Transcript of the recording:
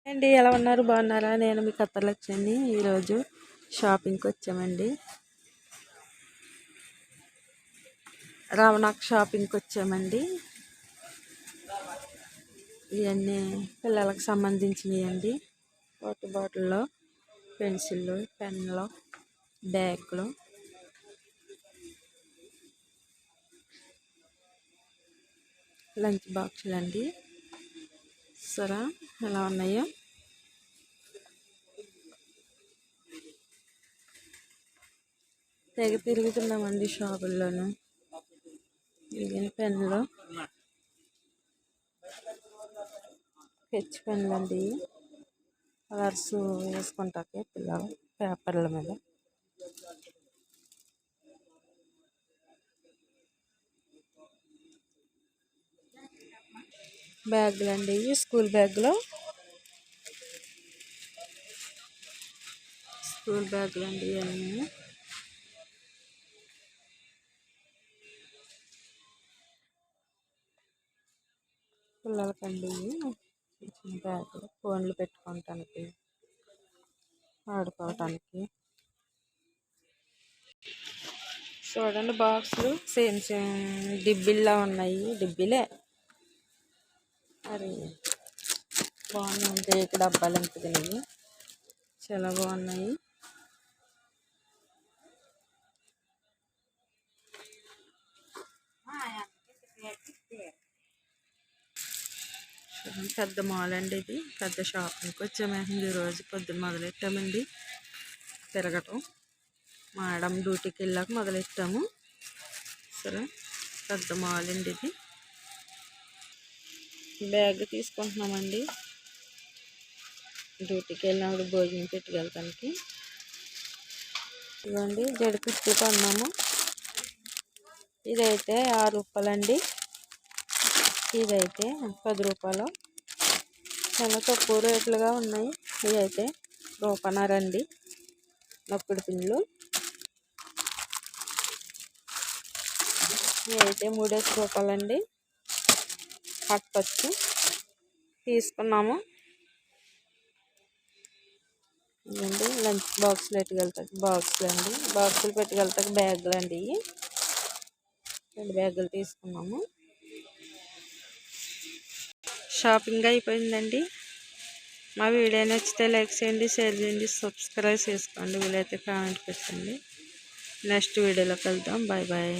అండి ఎలా ఉన్నారు బాగున్నారా? నేను మీ కత్తలక్ష్మిని. ఈరోజు షాపింగ్కి వచ్చామండి. రావణాక్ షాపింగ్కి వచ్చామండి. ఇవన్నీ పిల్లలకు సంబంధించినవి అండి. వాటర్ బాటిల్లో పెన్సిళ్ళు, పెన్నులు, బ్యాగులు, లంచ్ బాక్సులు అండి. సరే ఎలా ఉన్నాయో తెగ తిరుగుతున్నామండి షాపుల్లోనూ. ఇవి పెన్నులు, స్కెచ్ పెన్నులు అండి. కలర్స్ వేసుకుంటాకే పిల్లలు పేపర్ల మీద. బ్యాగులు అండి, స్కూల్ బ్యాగులు అండి. ఇవన్నీ పిల్లలకండి. చిన్న బ్యాగులు, ఫోన్లు పెట్టుకోవటానికి, ఆడుకోవటానికి. చూడండి బాక్సులు సేమ్ డిబ్బిల్లా ఉన్నాయి. డిబ్బిలే మరి బాగున్నాయి. కేక్ డబ్బాలు ఎంత తినవి చాలా బాగున్నాయి. పెద్ద మాల్ అండి. ఇది పెద్ద షాపింగ్కి వచ్చామండి. ఈరోజు పొద్దున్న మొదలెట్టామండి తిరగటం. మేడం డ్యూటీకి వెళ్ళాక మొదలెట్టాము. సరే పెద్ద మాల్ అండి ఇది. బ్యాగ్ తీసుకుంటున్నామండి డ్యూటీకి వెళ్ళినప్పుడు భోజనం పెట్టుకెళ్తానికి. ఇవ్వండి జడ కుర్చీలు కొన్నాము. ఇదైతే 6 రూపాయలండి. ఇదైతే 10 రూపాయలు. చాలా తక్కువ రేట్లుగా ఉన్నాయి. ఇవైతే రూపాయన్నరండి. నొక్కుడు పిన్నులు ఇవైతే 3 రూపాయలండి. కట్టొచ్చు తీసుకున్నాము. ఇవ్వండి లంచ్ బాక్సులు పెట్టుకెళ్తాకి బాక్సులు అండి. బాక్సులు పెట్టుకెళ్తాకి బ్యాగులు అండి. 2 బ్యాగులు తీసుకున్నాము. షాపింగ్ అయిపోయిందండి. మా వీడియో నచ్చితే లైక్ చేయండి, షేర్ చేయండి, సబ్స్క్రైబ్ చేసుకోండి. వీలైతే కామెంట్ పెట్టండి. నెక్స్ట్ వీడియోలోకి వెళ్దాం. Bye bye.